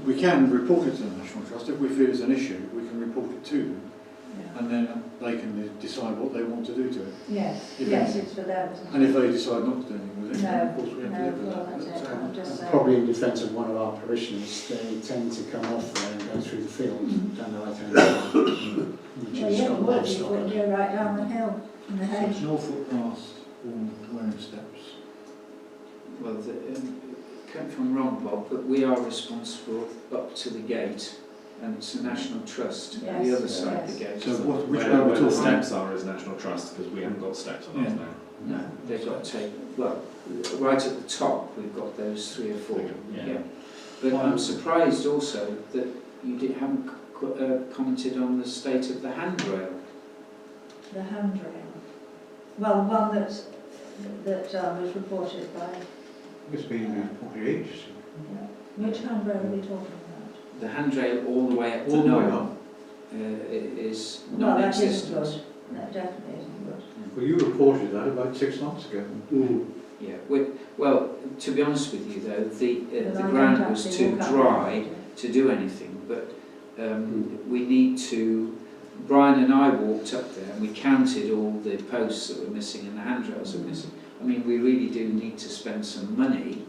we can report it to the National Trust. If we feel it's an issue, we can report it to them, and then they can decide what they want to do to it. Yes, If yes, anything. it's for them, isn't it? And if they decide not to do anything with it, No, then of course we have to no, live with well, that. that's it. But, I'm just saying. Probably in defence of one of our parishioners, they tend to come off there and go through the field down the right-hand side, which Well, is yeah, got well, livestock you on would it. go right down the hill in the so hedge. it's no footpath or wearing steps. Well, correct if I'm wrong, Bob, but we are responsible up to the gate, and it's a national trust Yes, the other side of the yes. gate. So what, which way Where we're the talking steps are is National Trust, because we haven't got steps on ours Yeah. now. No, they've got to take, well, right at the top we've got those 3 or 4. Yeah. But I'm surprised also that you haven't commented on the state of the handrail. The handrail. Well, the one that was reported by. It's been reported ages. Yeah. Which handrail are we talking about? The handrail all the way up to All the way Knoll up. is Well, that isn't non-existent. good. That definitely isn't good. Well, you reported that about 6 months ago. Yeah. Well, to be honest with you though, the But I ground don't was actually too walk up dry there. to do anything, but we need to. Brian and I walked up there and we counted all the posts that were missing and the handrails that were missing. I mean, we really do need to spend some money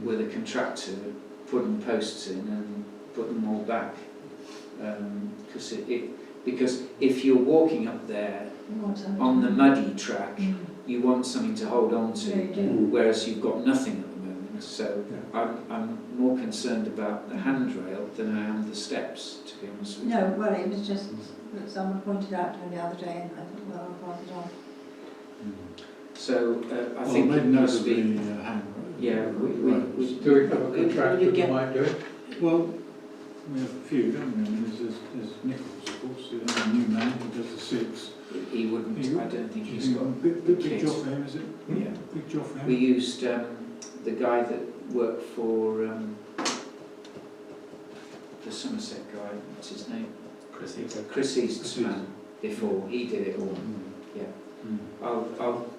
with a contractor putting posts in and put them all back, because if you're walking up there on the muddy track, you want something to hold on to, Yeah, you do. whereas you've got nothing at the moment. So I'm more concerned about the handrail than I am the steps, to be honest with you. No, well, it was just that someone pointed out to me the other day, and I thought, well, I'll pass it on. So I Well, think made it note must of be. the handrail. Yeah, we Do we have a contractor that might do it? Well, we have a few, don't we? I mean, there's Nichols, of course, the new man who does the 6. he wouldn't. I don't think he's got. Big kit. job for him, is it? Yeah. Big job for him. We used the guy that worked for the Somerset guy. What's his name? Chris Eaton. Chris East's man. Before he did it all. Yeah. I'll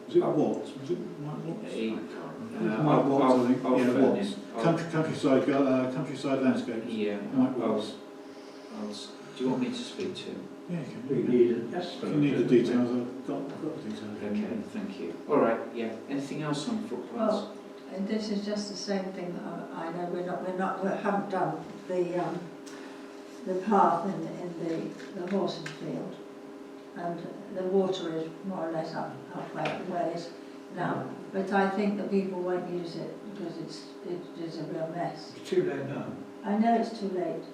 Was it Watts? Was it Mike Watts? he, Mike Watts, I think. I'll Yeah, phone Watts. him. I'll- Countryside landscapes. Yeah. Mike I'll, Watts. do you want me to speak to him? Yeah, you We can. need it. Yes. If you need the details, I've got the details. Okay, thank you. All right. Yeah. Anything else on footpaths? Well, and this is just the same thing that I know we haven't done the path in the horses field, and the water is more or less up where it is now. But I think that people won't use it because it is a real mess. It's too late now. I know it's too late,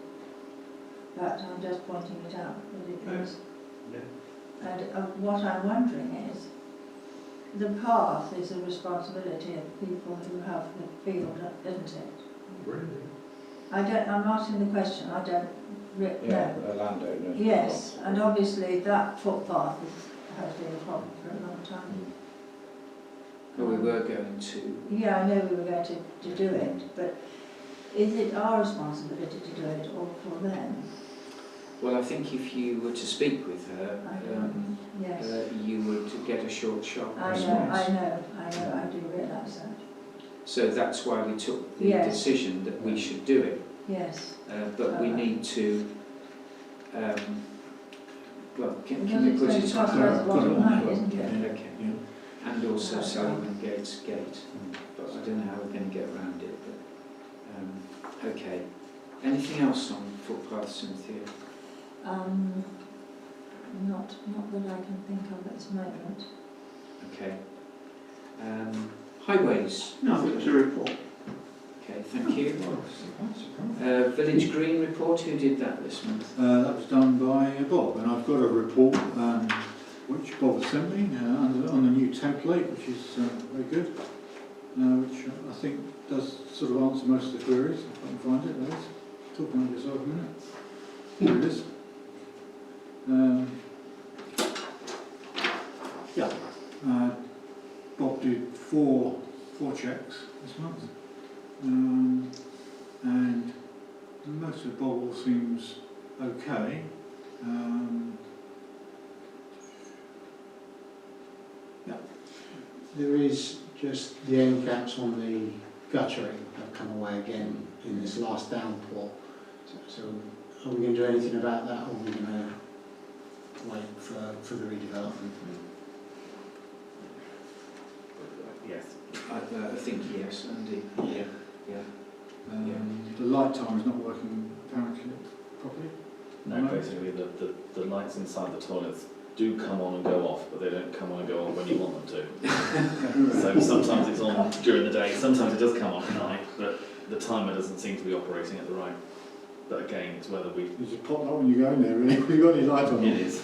but I'm just pointing it out that it is. Yeah. And what I'm wondering is, the path is a responsibility of people who have the field, isn't it? Really? I'm asking the question, I don't know. a landowner. Yes, and obviously that footpath has been a problem for a long time. Well, we were going to. Yeah, I know we were going to do it, but is it our responsibility to do it or for them? Well, I think if you were to speak with her, Yes. you would get a short, sharp I response. know, I do realise that. So that's why we took the Yes. decision that we should do it. Yes. But we need to. Well, can Because we it's put going it to cost on? us a lot of money, Yeah. isn't it? Okay. Yeah. And also Sullivan Gates Gate. But I don't know how we're going to get around it. But okay. Anything else on footpaths, Cynthia? Not that I can think of at this moment. Okay. Highways. Nothing to report. Okay, thank you. Village Green report. Who did that this month? That was done by Bob, and I've got a report which Bob has sent me on the new template, which is very good, which I think does sort of answer most of the queries, if I can find it. There it is. Talk about yourself a minute. Here it is. Bob did four checks this month, and most of Bob all seems okay. There is just the end caps on the guttering have come away again in this last downpour. So are we going to do anything about that, or are we going to wait for the redevelopment? Yes. I think yes, Andy. Yeah. Yeah. The light timer is not working apparently properly. No, No. basically the lights inside the toilets do come on and go off, but they don't come on and go on when you want them to. So sometimes it's on during the day, sometimes it does come on at night, but the timer doesn't seem to be operating at the right. But again, it's whether we... You just pop that when you go in there, really. Have you got any light on? It is.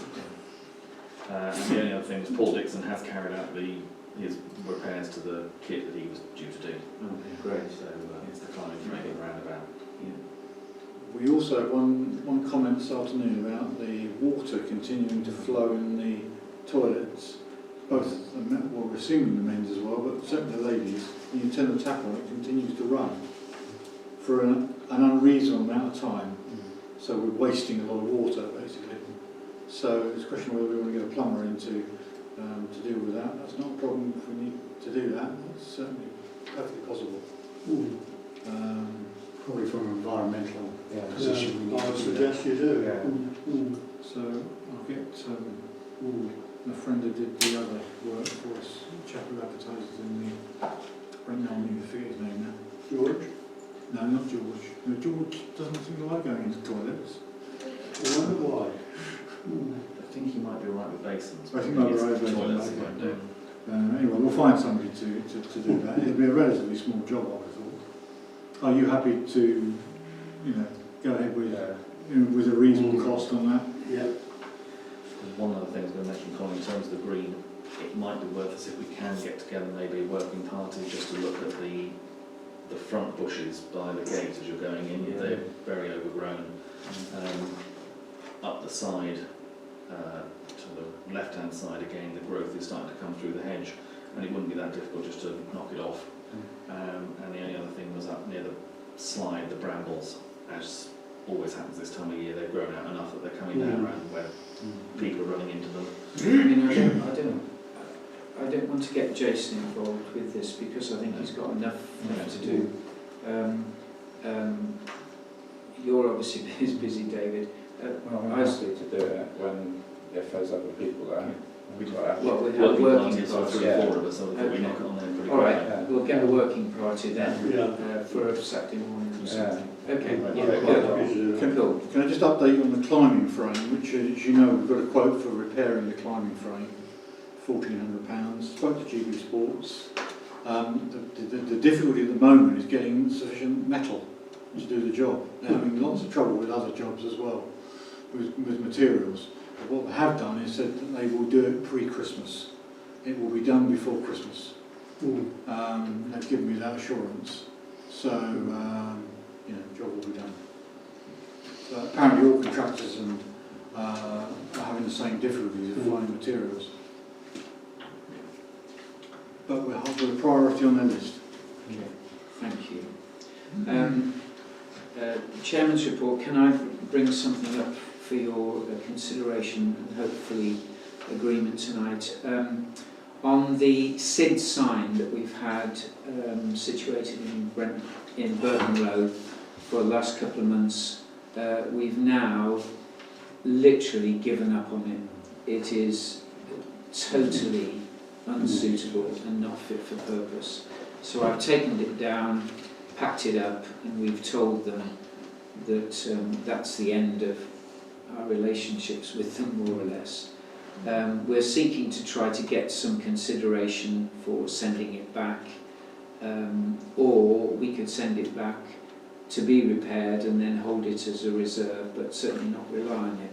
And the only other thing is Paul Dixon has carried out his repairs to the kit that he was due to do. Okay, great. So it's declining to make it roundabout. We also had one comment this afternoon about the water continuing to flow in the toilets, both the men, well, we're assuming the men's as well, but certainly the ladies. When you turn the tap on, it continues to run for an unreasonable amount of time. So we're wasting a lot of water, basically. So it's a question whether we want to get a plumber in to deal with that. That's not a problem if we need to do that. That's certainly perfectly possible. Probably from an environmental position. I would suggest you do. Yeah. So I'll get the friend who did the other work for us, the chap who advertises in the Brent Knoll, I forget his name now. George? No, not George. No, George doesn't seem to like going into toilets. I wonder why. I think he might be right with basins. I think he might be His right with basins, toilets he yeah. won't do. Anyway, we'll find somebody to do that. It'll be a relatively small job, I thought. Are you happy to, go ahead with, with a reasonable cost on that? Yeah. One other thing I was going to mention, Colin, in terms of the green, it might be worth us if we can get together maybe a working party just to look at the front bushes by the gate as you're going in. Yeah. They're very overgrown. Up the side, to the left-hand side again, the growth is starting to come through the hedge, and it wouldn't be that difficult just to knock it off. And the only other thing was up near the slide, the brambles, as always happens this time of year, they've grown out enough that they're coming down around where people are running into them. I mean, I don't want to get Jason involved with this because I think he's got enough to do. You're obviously busy, David. Well, I'm happy to do it if there's other people there. Well, we have a working party, so party. 3 or 4 of us, so we Okay. knock it on there pretty All quick. right, we'll get a working party then Yeah. for a Saturday morning or something. Okay, Right. yeah, Okay. good. Cool. Can I just update you on the climbing frame, which, as you know, we've got a quote for repairing the climbing frame, £1,400. Spoke to GB Sports. The difficulty at the moment is getting sufficient metal to do the job. They're having lots of trouble with other jobs as well, with materials. But what they have done is said that they will do it pre-Christmas. It will be done before Christmas. They've given me that assurance. So, the job will be done. So apparently all contractors are having the same difficulties of finding materials. But we're a priority on their list. Okay, thank you. Chairman's report, can I bring something up for your consideration and hopefully agreement tonight? On the SID sign that we've had situated in Burton Road for the last couple of months, we've now literally given up on it. It is totally unsuitable and not fit for purpose. So I've taken it down, packed it up, and we've told them that that's the end of our relationships with them, more or less. We're seeking to try to get some consideration for sending it back, or we could send it back to be repaired and then hold it as a reserve, but certainly not rely on it.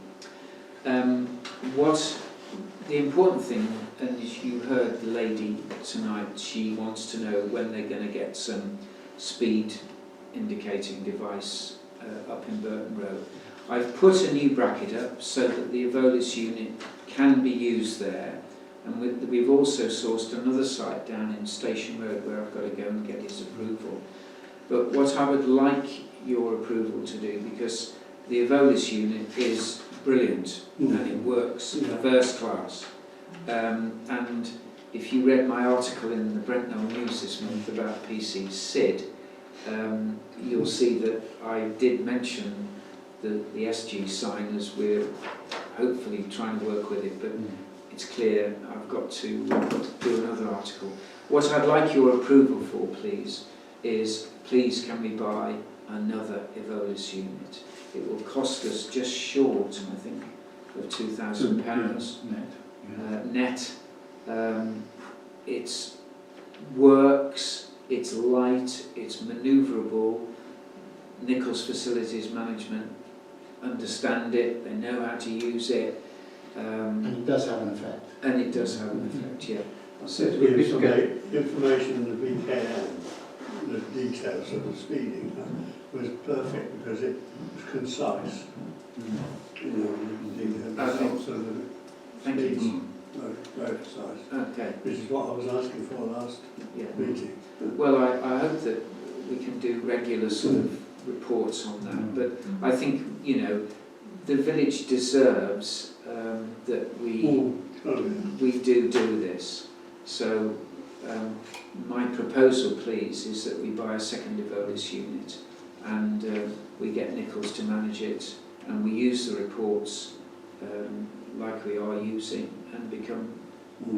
The important thing, and as you heard the lady tonight, she wants to know when they're going to get some speed indicating device up in Burton Road. I've put a new bracket up so that the Evolis unit can be used there, and we've also sourced another site down in Station Road where I've got to go and get his approval. But what I would like your approval to do, because the Evolis unit is brilliant and it works first class. And if you read my article in the Brent Knoll News this month about PC SID, you'll see that I did mention the SG sign as we're hopefully trying to work with it, but it's clear I've got to do another article. What I'd like your approval for, please, is please can we buy another Evolis unit? It will cost us just short, I think, of £2,000 Net. net. It's works, it's light, it's manoeuvrable. Nichols Facilities Management understand it, they know how to use it. And it does have an effect. And it does have an effect, yeah. So The information in the VKM, the details of the speeding, was perfect because it was concise. You know, the results of the thank speeds you. were very precise. Okay, Which is what I was asking for last yeah. meeting. Well, I hope that we can do regular sort of reports on that, but I think, you know, the village deserves that we do this. So my proposal, please, is that we buy a second Evolis unit and we get Nichols to manage it and we use the reports like we are using and become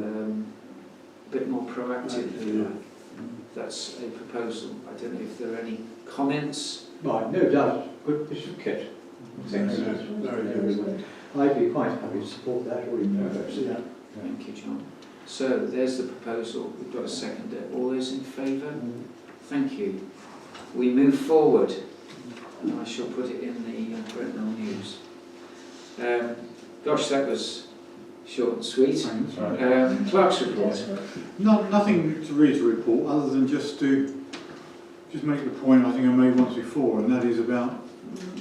a bit more proactive. Yeah. That's a proposal. I don't know if there are any comments. Right, no doubt, good piece of kit. Very good. Very good. I'd be quite happy to support that, or even Yeah. Thank you, John. So there's the proposal. We've got a seconder. All those in favour? Thank you. We move forward. And I shall put it in the Brent Knoll News. Gosh, that was short and sweet. Thanks. Clerk's report. Nothing to read to report other than just make the point I think I made once before, and that is about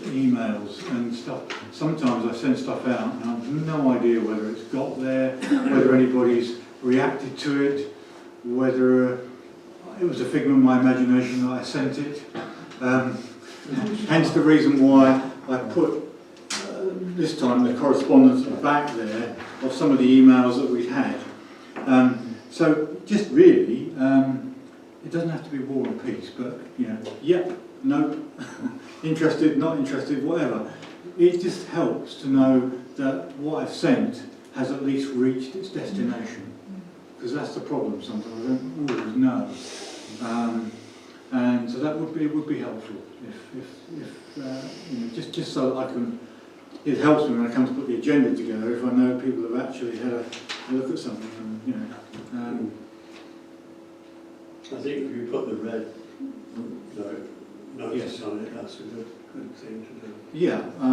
emails and stuff. Sometimes I send stuff out and I've no idea whether it's got there, whether anybody's reacted to it, whether it was a figment of my imagination that I sent it. Hence the reason why I put this time the correspondence at the back there of some of the emails that we've had. So just really, it doesn't have to be War and Peace, but you know, yep, no, interested, not interested, whatever. It just helps to know that what I've sent has at least reached its destination, because that's the problem sometimes, I don't always know. And so that would be helpful if you know, just so that I can. It helps me when I come to put the agenda together if I know people have actually had a look at something, and you know. I think if you put the red notice Yes. on it, that's a good thing to do. Yeah, I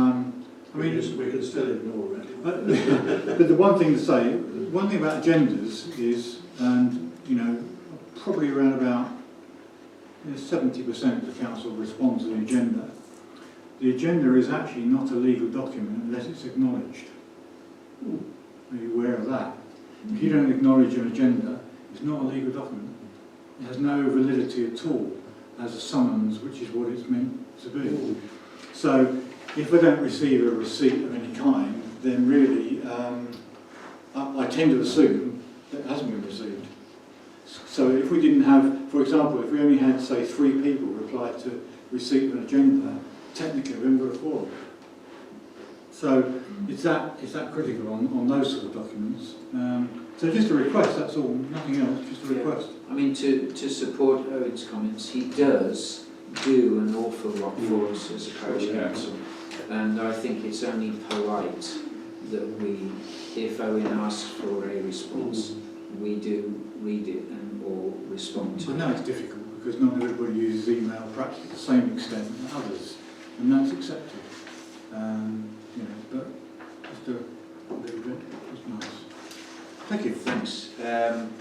mean, we can still ignore it. but the one thing to say, one thing about agendas is, and you know, probably around about 70% of the council respond to the agenda. The agenda is actually not a legal document unless it's acknowledged. Are you aware of that? If you don't acknowledge an agenda, it's not a legal document. It has no validity at all as a summons, which is what it's meant to be. So, if I don't receive a receipt of any kind, then really I tend to assume that it hasn't been received. So if we didn't have, for example, if we only had, say, 3 people reply to receipt of an agenda, technically we haven't got a quorum. So it's that critical on those sort of documents. So just a request, that's all, nothing else, just a request. I mean, to support Owen's comments, he does do an awful lot for us as a parish council, and I think it's only polite that we, if Owen asks for a response, we do read it and or respond to I it. know it's difficult because not everybody uses email perhaps to the same extent as others, and that's accepted. You know, but just a little bit was nice. Thank you. Thanks.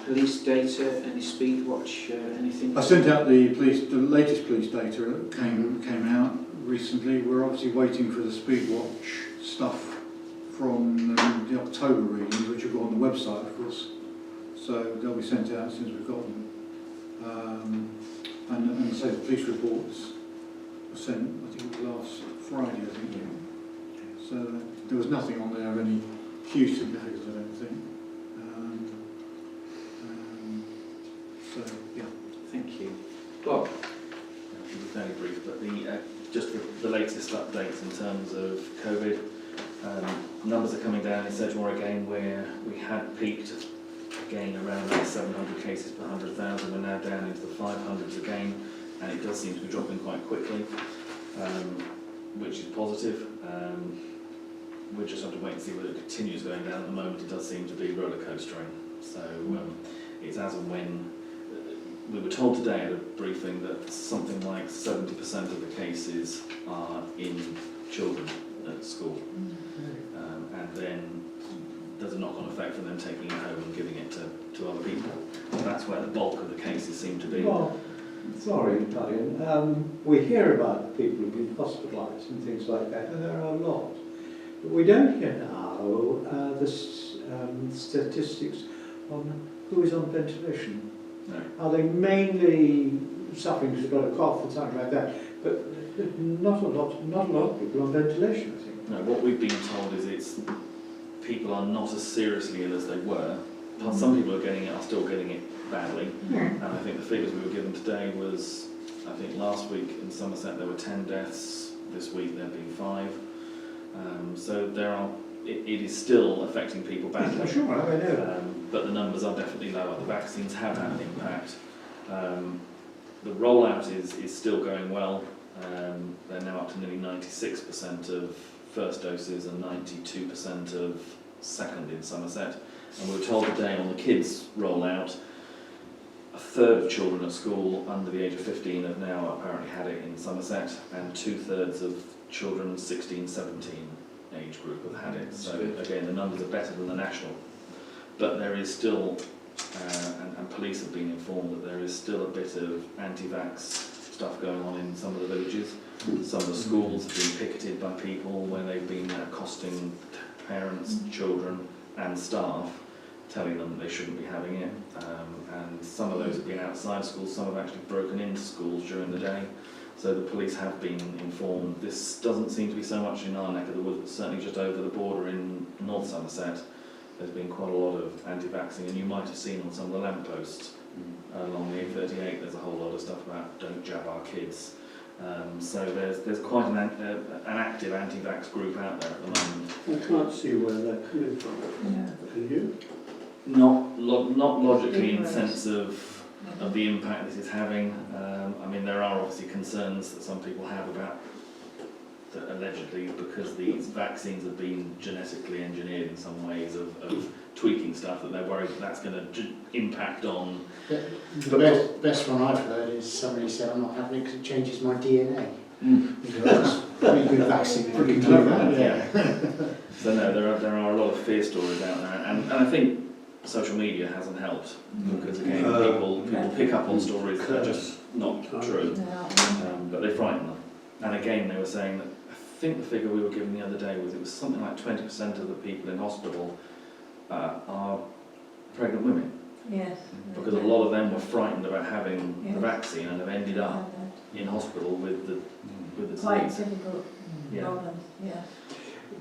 Police data, any speed watch, anything? I sent out the latest police data that came out recently. We're obviously waiting for the speed watch stuff from the October readings, which will go on the website, of course. So they'll be sent out as soon as we've got them. And so the police reports were sent, I think it was last Friday, I think. So there was nothing on there of any huge significance, I don't think. So, yeah. Thank you. Bob? latest updates in terms of COVID. Numbers are coming down in Sedgemoor again, where we had peaked again around about 700 cases per 100,000. We're now down into the 500s again, and it does seem to be dropping quite quickly, which is positive. We'll just have to wait and see whether it continues going down. At the moment, it does seem to be roller coastering. So it's as and when. We were told today at a briefing that something like 70% of the cases are in children at school, and then there's a knock-on effect from them taking it home and giving it to other people. And that's where the bulk of the cases seem to be. Well, sorry, Claudian, we hear about people who've been hospitalised and things like that, and there are a lot. But we don't hear now the statistics on who is on ventilation. No. Are they mainly suffering because they've got a cough or something like that? But not a lot of people on ventilation, I think. No, what we've been told is people are not as seriously ill as they were. Some people are still getting it badly. And I think the figures we were given today was, I think last week in Somerset there were 10 deaths, this week there have been 5. So it is still affecting people badly. Sure, I know. But the numbers are definitely lower. The vaccines have had an impact. The rollout is still going well. They're now up to nearly 96% of first doses and 92% of second in Somerset. And we were told today on the kids rollout, a third of children at school under the age of 15 have now apparently had it in Somerset, and 2/3 of children 16-17 age group have had it. So again, the numbers are better than the national. But there is still, and police have been informed that there is still a bit of anti-vax stuff going on in some of the villages. Some of the schools have been picketed by people where they've been accosting parents, children and staff, telling them that they shouldn't be having it. And some of those have been outside schools, some have actually broken into schools during the day. So the police have been informed. This doesn't seem to be so much in our neck of the woods, but certainly just over the border in North Somerset, there's been quite a lot of anti-vaxxing, and you might have seen on some of the lampposts along the A38, there's a whole lot of stuff about don't jab our kids. So there's quite an active anti-vax group out there at the moment. I can't see where they're coming from. Yeah. Can you? Not logically in the sense of the impact this is having. I mean, there are obviously concerns that some people have about that allegedly, because these vaccines have been genetically engineered in some ways of tweaking stuff, that they're worried that that's going to impact on. The best one I've heard is somebody said, I'm not having it because it changes my DNA. That's pretty good vaccine. Pretty clever, yeah. So no, there are a lot of fear stories out there, and I think social media hasn't helped, because again, people pick up on stories that are just not true, but they frighten them. And again, they were saying that, I think the figure we were given the other day was it was something like 20% of the people in hospital are pregnant women, Yes. because a lot of them were frightened about having the vaccine and have ended up in hospital with the Quite disease. difficult problems, yeah.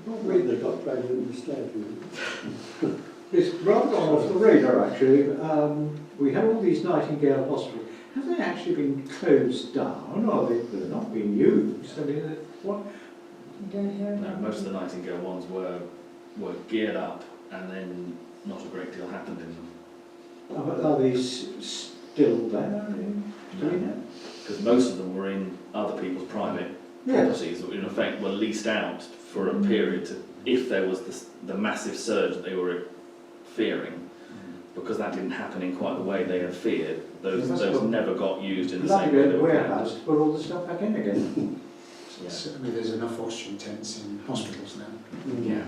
Probably they got pregnant instead. It's rather gone off the radar, actually. We have all these Nightingale hospitals. Have they actually been closed down, or they're not being used? I mean, what? You don't hear No, about most of the Nightingale ones were geared up, and then not a great deal happened in them. Are they still there? Do we know? Because most of them were in other people's private properties, that in effect were leased out for a period to, if there was the massive surge that they were fearing, because that didn't happen in quite the way they had feared. Those never got used in the same way they were warehouse planned. to put all the stuff back in again. Yeah. Certainly there's enough oxygen tents in hospitals now. Yeah.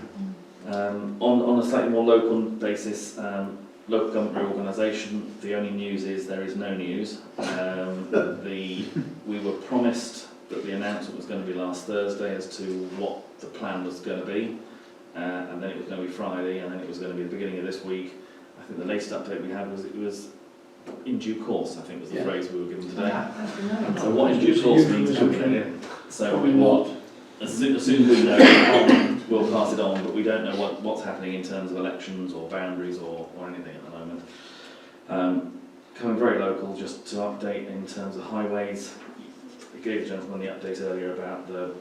On a slightly more local basis, local government reorganisation, the only news is there is no news. We were promised that the announcement was going to be last Thursday as to what the plan was going to be, and then it was going to be Friday, and then it was going to be the beginning of this week. I think the latest update we had was it was in due course, I think was the phrase we were given today. So what in due course means could clear. So what? As soon as we know, we'll pass it on, but we don't know what's happening in terms of elections or boundaries or anything at the moment. Coming very local, just to update in terms of highways. I gave the gentleman the update earlier about the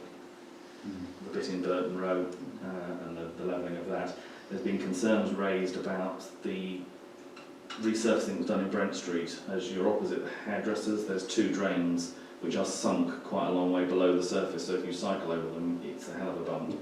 the bit in Burton Row and the levelling of that. There's been concerns raised about the resurfacing that was done in Brent Street. As you're opposite the hairdressers, there's 2 drains which are sunk quite a long way below the surface, so if you cycle over them, it's a hell of a bump.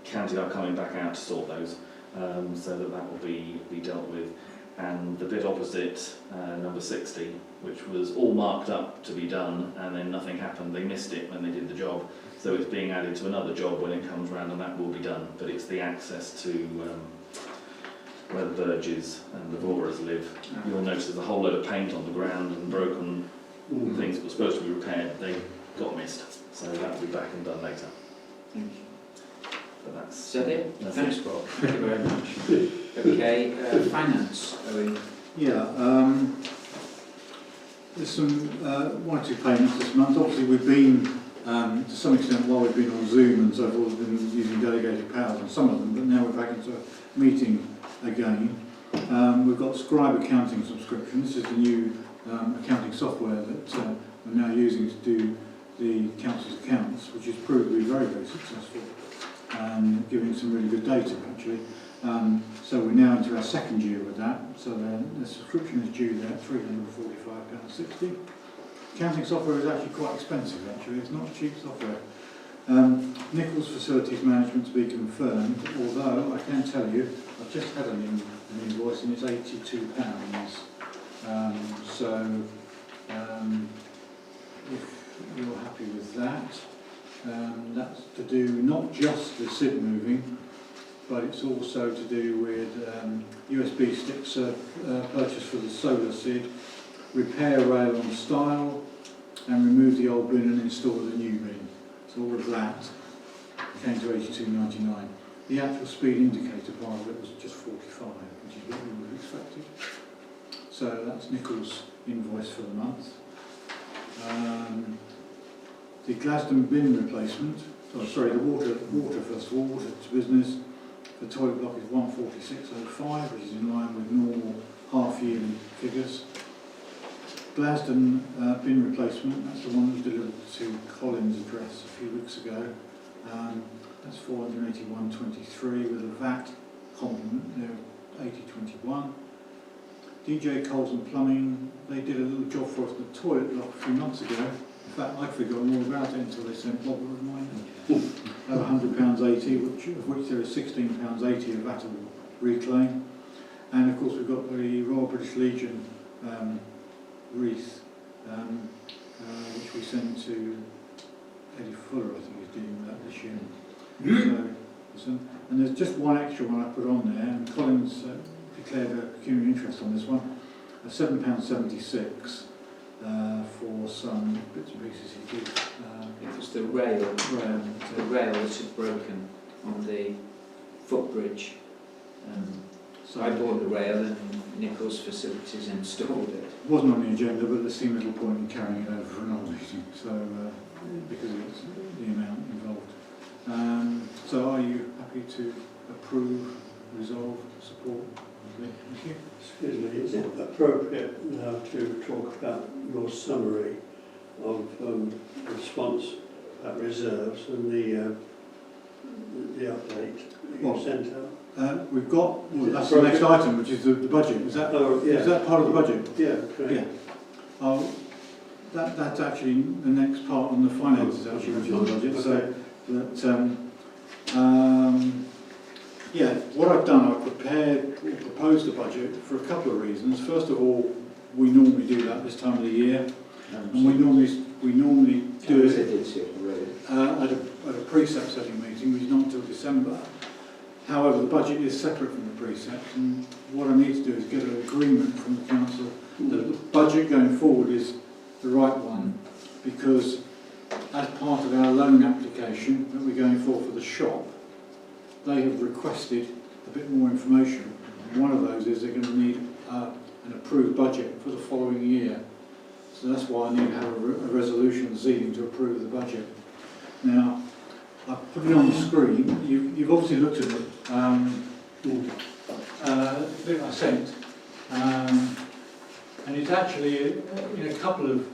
County are coming back out to sort those, so that will be dealt with. And the bit opposite number 60, which was all marked up to be done, and then nothing happened. They missed it when they did the job, so it's being added to another job when it comes round, and that will be done. But it's the access to where the Burges and the Vorers live. You'll notice there's a whole load of paint on the ground and broken things that were supposed to be repaired. They got missed, so that will be back and done later. Thank you. But that's Is that it? that's Thanks, it. Bob. Thank you very much. Okay, finance, Owen. Yeah, there's some 1 or 2 payments this month. Obviously we've been, to some extent while we've been on Zoom and so forth, we've been using delegated powers on some of them, but now we're back into a meeting again. We've got Scribe accounting subscription. This is the new accounting software that we're now using to do the council's accounts, which has proved to be very, very successful, giving some really good data actually. So we're now into our 2nd year with that, so the subscription is due there at £345.60. Accounting software is actually quite expensive actually, it's not cheap software. Nichols Facilities Management to be confirmed, although I can tell you, I've just had an invoice and it's £82. If you're happy with that, that's to do not just the SID moving, but it's also to do with USB sticks purchased for the solar SID, repair rail on stile, and remove the old bin and install the new bin. So all of that came to £82.99. The actual speed indicator part of it was just 45, which is what we would have expected. So that's Nichols' invoice for the month. The Glasden bin replacement, the water first of all, water to business. The toilet block is 146.05, which is in line with normal half-yearly figures. Glasden bin replacement, that's the one that was delivered to Colin's address a few weeks ago. That's 481.23 with a VAT complement there, 80.21. DJ Coles and Plumbing, they did a little job for us at the toilet block a few months ago. In fact, I'd forgotten all about it until they sent Bob a reminder. £100.80, of which there is £16.80 of VAT reclaim. And of course we've got the Royal British Legion wreath, which we sent to Eddie Fuller, I think is dealing with that this year. And there's just one extra one I put on there, and Colin's declared a pecuniary interest on this one, £7.76 for some bits and pieces he did. It was the rail that had broken on the footbridge. So I bought the rail and Nichols Facilities installed it. It wasn't on the agenda, but there seemed little point in carrying it over for another meeting, so because of the amount involved. So are you happy to approve, resolve, support? Thank you. Excuse me, is it appropriate now to talk about your summary of response at reserves and the update that you sent out? We've got, that's the next item, which is the budget. Is that, is that part of the budget? Yeah, correct. Yeah. That's actually the next part on the finances, actually, which is the budget. Okay. So that, yeah, what I've done, I've proposed a budget for a couple of reasons. First of all, we normally do that this time of the year, and we normally do it at a precept setting meeting, which is not until December. However, the budget is separate from the precept, and what I need to do is get an agreement from the council that the budget going forward is the right one, because as part of our loan application that we're going for the shop, they have requested a bit more information. One of those is they're going to need an approved budget for the following year. So that's why I need to have a resolution this evening to approve the budget. Now, I've put it on the screen. You've obviously looked at it. The bit I sent. And it's actually in a couple of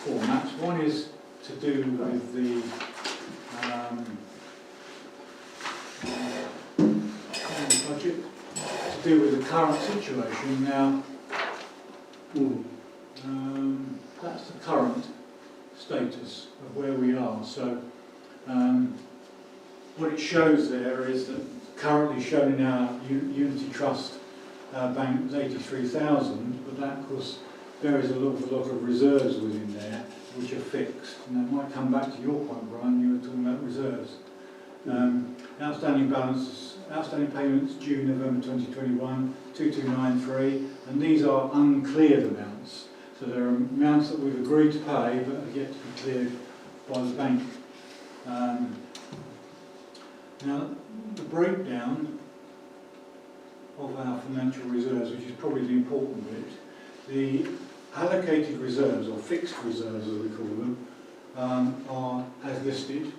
formats. One is to do with the deal with the current situation now. Mm. That's the current status of where we are. So what it shows there is that currently shown in our Unity Trust bank was 83,000, but that of course there is a lot of reserves within there which are fixed. And that might come back to your point, Brian, you were talking about reserves. Outstanding balances, outstanding payments due November 2021, 2293, and these are uncleared amounts. So there are amounts that we've agreed to pay but are yet to be cleared by the bank. Now, the breakdown of our financial reserves, which is probably the important bit, the allocated reserves, or fixed reserves as we call them, are as listed.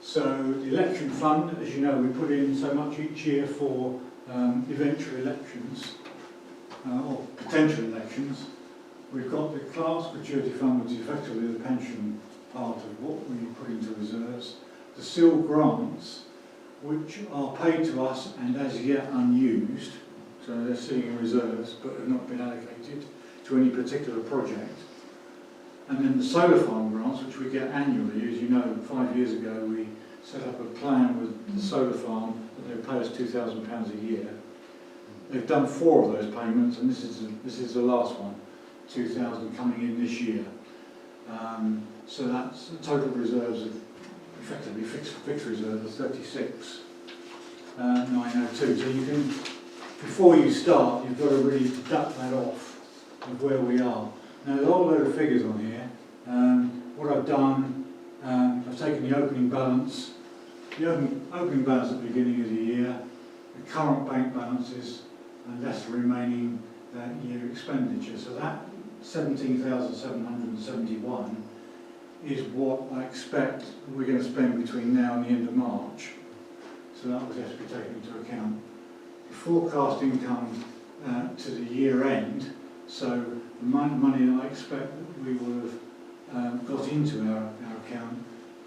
So the election fund, as you know, we put in so much each year for eventual elections, or potential elections. We've got the class gratuity fund, which is effectively the pension part of what we put into reserves. The SIL grants, which are paid to us and as yet unused, so they're sitting in reserves but have not been allocated to any particular project. And then the solar farm grants, which we get annually. As you know, 5 years ago we set up a plan with the solar farm that they pay us £2,000 a year. They've done 4 of those payments, and this is the last one, 2,000 coming in this year. So that's the total reserves of effectively fixed reserve of 36,902. So you can, before you start, you've got to really deduct that off of where we are. Now, there's a whole load of figures on here. What I've done, I've taken the opening balance at the beginning of the year, the current bank balances, and less the remaining year expenditure. So that 17,771 is what I expect we're going to spend between now and the end of March. So that would have to be taken into account. The forecast income to the year end, so the money that I expect that we will have got into our account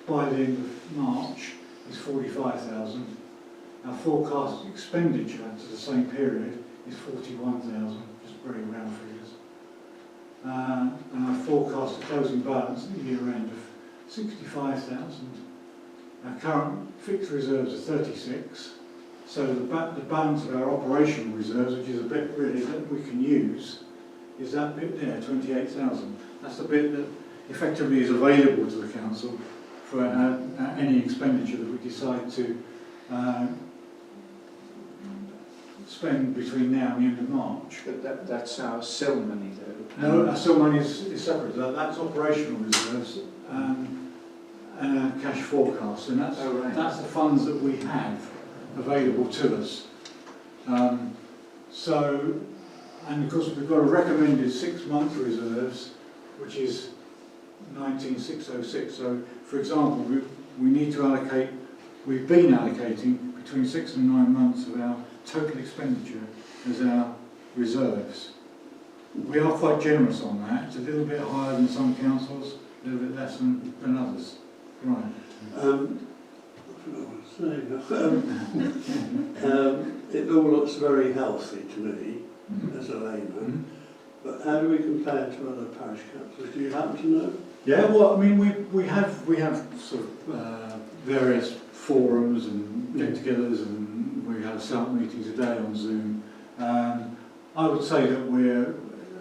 by the end of March is 45,000. Our forecast expenditure to the same period is 41,000, just very round figures. And our forecast the closing balance at the year end of 65,000. Our current fixed reserves are 36, so the balance of our operational reserves, which is a bit really that we can use, is that bit there, 28,000. That's the bit that effectively is available to the council for any expenditure that we decide to spend between now and the end of March. But that's our SIL money, though. No, our SIL money is separate. That's operational reserves and our cash forecast, and that's the funds that we have available to us. And of course we've got a recommended 6-month reserves, which is 19,606. So, for example, we need to allocate. We've been allocating between 6 and 9 months of our total expenditure as our reserves. We are quite generous on that. It's a little bit higher than some councils, a little bit less than others. Right. It all looks very healthy to me as a layman, but how do we compare to other parish councils? Do you happen to know? Yeah, well, I mean, we have sort of various forums and get-togethers, and we had a SALT meeting today on Zoom. I would say that we're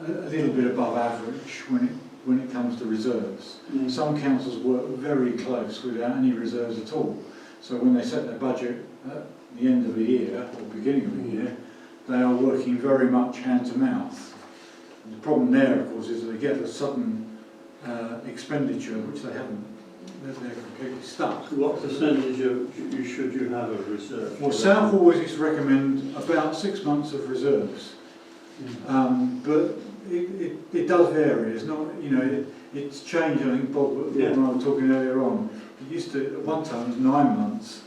a little bit above average when it comes to reserves. Some councils work very close without any reserves at all. So when they set their budget at the end of the year or beginning of the year, they are working very much hand to mouth. And the problem there, of course, is that they get a sudden expenditure which they haven't. They're completely stuck. What percentage should you have of reserve? Well, South always recommend about 6 months of reserves, but it does vary. It's not, it's changed. I think Bob, when I was talking earlier on, it used to at one time it was 9 months.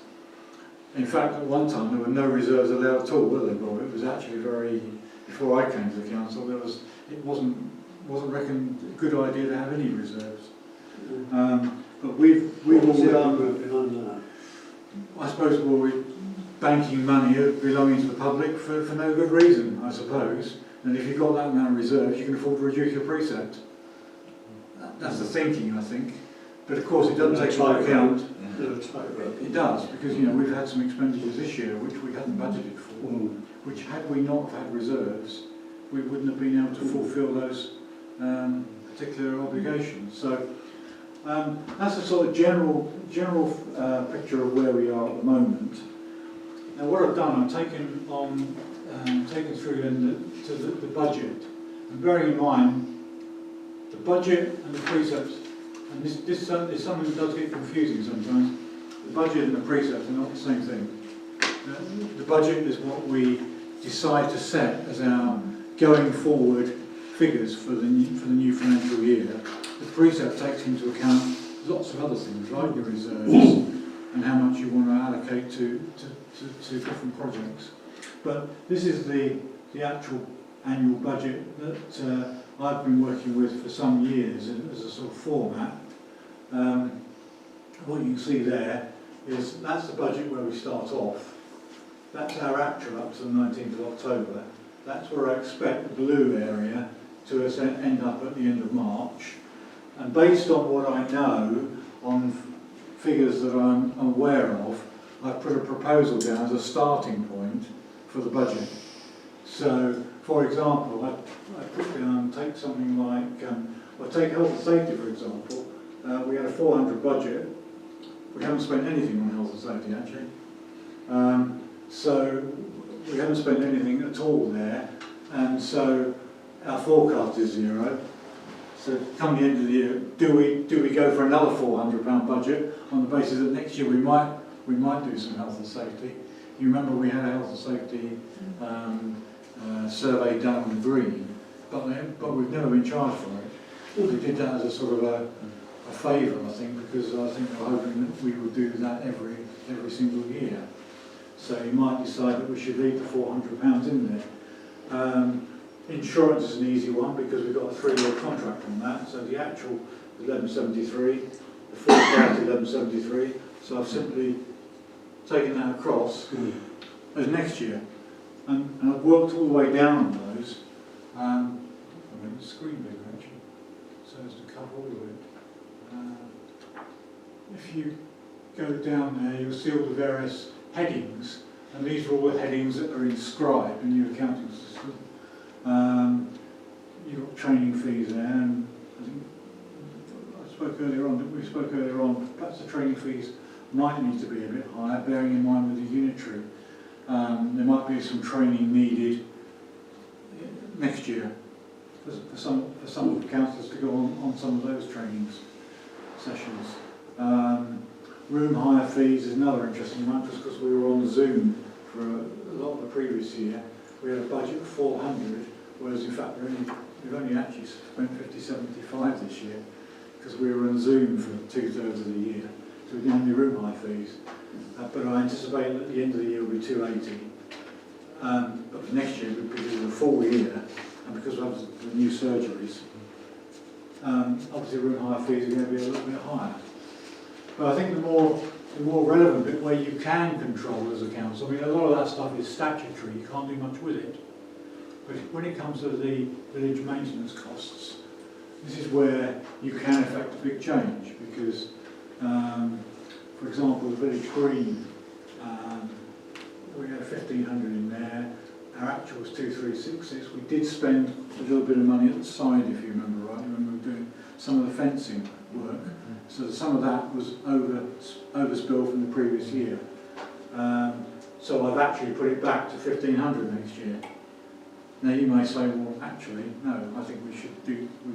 In fact, at one time there were no reserves allowed at all, were there, Bob? It was actually before I came to the council, it wasn't reckoned a good idea to have any reserves. But we've What's all the argument behind that? I suppose, well, banking money belonging to the public for no good reason, I suppose. And if you've got that amount of reserves, you can afford to reduce your precept. That's the thinking, I think. But of course, it doesn't take into account. It does, because we've had some expenditures this year which we hadn't budgeted for, which had we not had reserves, we wouldn't have been able to fulfil those particular obligations. So that's a sort of general picture of where we are at the moment. Now, what I've done, I've taken through to the budget, and bearing in mind the budget and the precepts, and this is something that does get confusing sometimes. The budget and the precepts are not the same thing. The budget is what we decide to set as our going forward figures for the new financial year. The precept takes into account lots of other things, like your reserves and how much you want to allocate to different projects. But this is the actual annual budget that I've been working with for some years as a sort of format. What you can see there is that's the budget where we start off. That's our actual up to the 19th of October. That's where I expect the blue area to end up at the end of March. And based on what I know, on figures that I'm aware of, I've put a proposal down as a starting point for the budget. So, for example, I put down, take something like, take health and safety for example. We had a 400 budget. We haven't spent anything on health and safety actually. So we haven't spent anything at all there, and so our forecast is 0. So come the end of the year, do we go for another £400 budget on the basis that next year we might do some health and safety? You remember we had a health and safety survey done on green, but we've never been charged for it. We did that as a sort of a favour, I think, because I think we're hoping that we will do that every single year. So you might decide that we should leave the £400 in there. Insurance is an easy one because we've got a 3-year contract on that. So the actual 1173, the forecast 1173. So I've simply taken that across as next year, and I've worked all the way down on those. I made the screen bigger actually, so as to cover all of it. If you go down there, you'll see all the various headings, and these are all the headings that are inscribed in your accounting system. You've got training fees there, and I think we spoke earlier on, perhaps the training fees might need to be a bit higher, bearing in mind with the unitary. There might be some training needed next year for some of the councillors to go on some of those trainings sessions. Room hire fees is another interesting one, just because we were on Zoom for a lot of the previous year. We had a budget of 400, whereas in fact we've only actually spent 50-75 this year, because we were on Zoom for 2/3 of the year. So we didn't have any room hire fees. But I anticipate that at the end of the year will be 280. But for next year, because it's a full year, and because we have the new surgeries, obviously room hire fees are going to be a little bit higher. But I think the more relevant bit where you can control as a council, I mean, a lot of that stuff is statutory, you can't do much with it. But when it comes to the village maintenance costs, this is where you can affect a big change, because, for example, the village green, we had 1,500 in there, our actual was 2,366. We did spend a little bit of money at the side, if you remember rightly, when we were doing some of the fencing work. So some of that was overspill from the previous year. So I've actually put it back to 1,500 next year. Now you may say, well, actually, no. I think we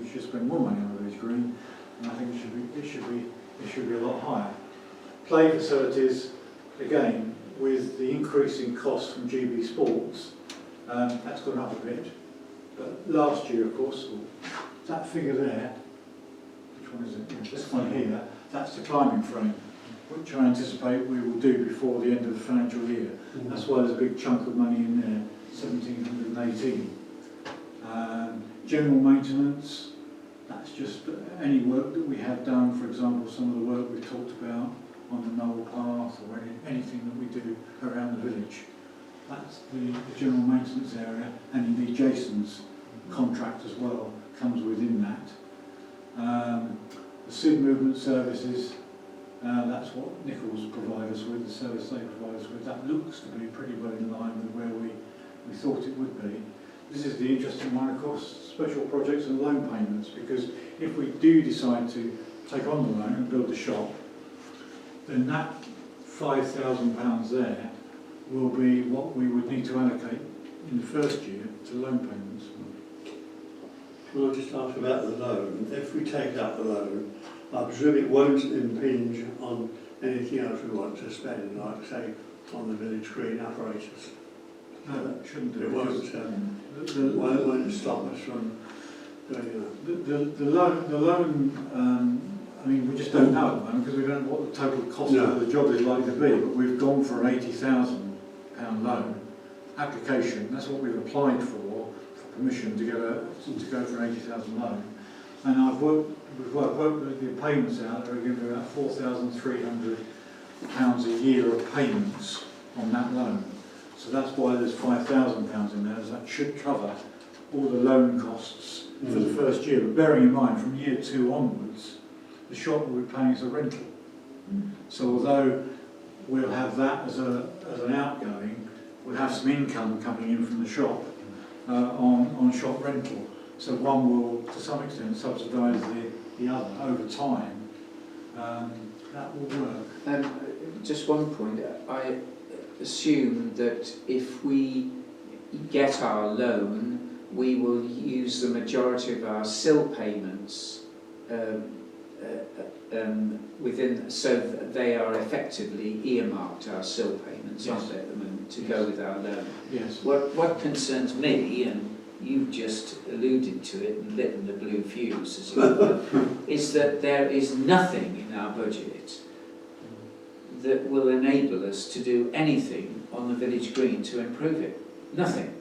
should spend more money on the village green, and I think it should be a lot higher. Play facilities, again, with the increase in costs from GB Sports, that's gone up a bit. But last year, of course, that figure there. Which one is it? Yeah, this one here, that's the climbing frame, which I anticipate we will do before the end of the financial year. That's why there's a big chunk of money in there, 1,718. General maintenance, that's just any work that we have done, for example, some of the work we've talked about on the Knoll Path or anything that we do around the village. That's the general maintenance area, and indeed Jason's contract as well comes within that. The SID movement services, that's what Nichols provide us with, the service they provide us with. That looks to be pretty well in line with where we thought it would be. This is the interesting one, of course, special projects and loan payments, because if we do decide to take on the loan and build the shop, then that £5,000 there will be what we would need to allocate in the first year to loan payments. Well, I'll just ask about the loan. If we take out the loan, I presume it won't impinge on anything else we want to spend, like say on the village green apparatus. No, it shouldn't do. It won't. Won't stop us from doing that. The loan, I mean, we just don't know at the moment because we don't know what the total cost of the job is likely to be, but we've gone for an £80,000 loan application. That's what we've applied for permission to go for an £80,000 loan. And we've worked the payments out. They're going to be about £4,300 a year of payments on that loan. So that's why there's £5,000 in there. That should cover all the loan costs for the first year. But bearing in mind, from year 2 onwards, the shop will be paying as a rental. So although we'll have that as an outgoing, we'll have some income coming in from the shop on shop rental. So one will, to some extent, subsidise the other over time. That will work. Just one point. I assume that if we get our loan, we will use the majority of our SIL payments within, so that they are effectively earmarked, our SIL payments, aren't they, at the moment, to go with our loan. Yes. What concerns me, and you've just alluded to it and lit the blue fuse, as it were, is that there is nothing in our budget that will enable us to do anything on the village green to improve it. Nothing.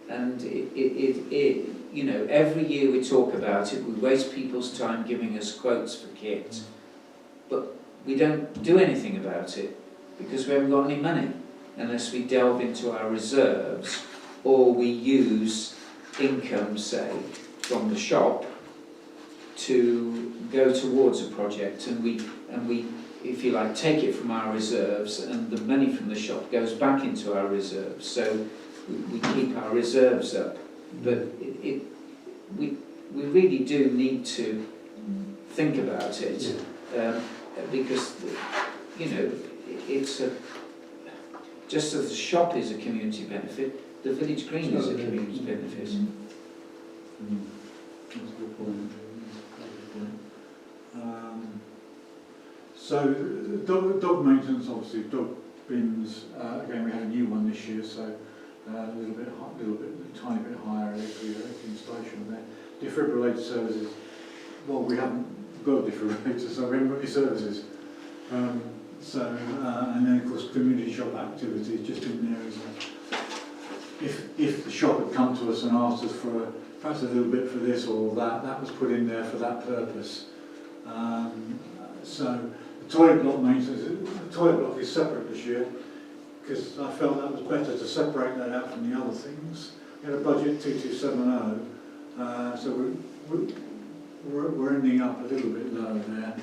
And you know, every year we talk about it, we waste people's time giving us quotes for kit, but we don't do anything about it because we haven't got any money unless we delve into our reserves or we use income, say, from the shop to go towards a project, and we, if you like, take it from our reserves, and the money from the shop goes back into our reserves. So we keep our reserves up, but we really do need to think about it, because you know, it's just as the shop is a community benefit, the village green is a community benefit. That's a good point. So dog maintenance, obviously, dog bins. Again, we had a new one this year, so a tiny bit higher installation there. Defibrillator services. Well, we haven't got a defibrillator, so we haven't got any services. And then of course community shop activities just in there as well. If the shop had come to us and asked us for perhaps a little bit for this or that was put in there for that purpose. So the toilet block maintenance, the toilet block is separate this year because I felt that was better to separate that out from the other things. We had a budget 2270, so we're ending up a little bit lower there.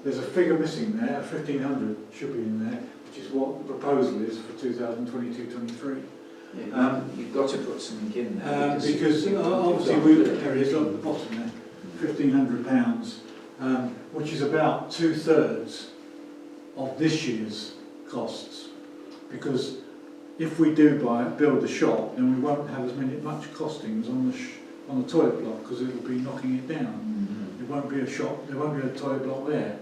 There's a figure missing there, 1,500 should be in there, which is what the proposal is for 2022-23. Yeah, you've got to put something in there. Because obviously there it is on the bottom there, £1,500, which is about 2/3 of this year's costs. Because if we do build the shop, then we won't have much costings on the toilet block because it will be knocking it down. There won't be a shop, there won't be a toilet block there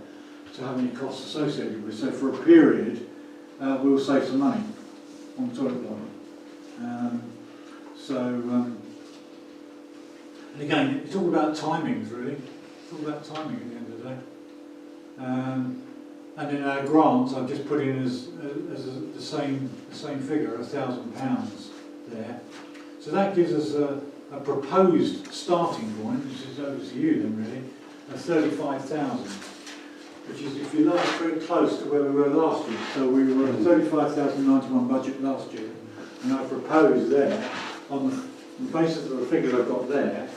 to have any costs associated with. So for a period, we'll save some money on the toilet block. And again, it's all about timings, really. It's all about timing at the end of the day. And in our grants, I've just put in as the same figure, £1,000 there. So that gives us a proposed starting point, which is over to you then, really, of 35,000. which is, if you like, very close to where we were last year. So we were at 35,091 budget last year, and I proposed there, on the basis of the figures I've got there,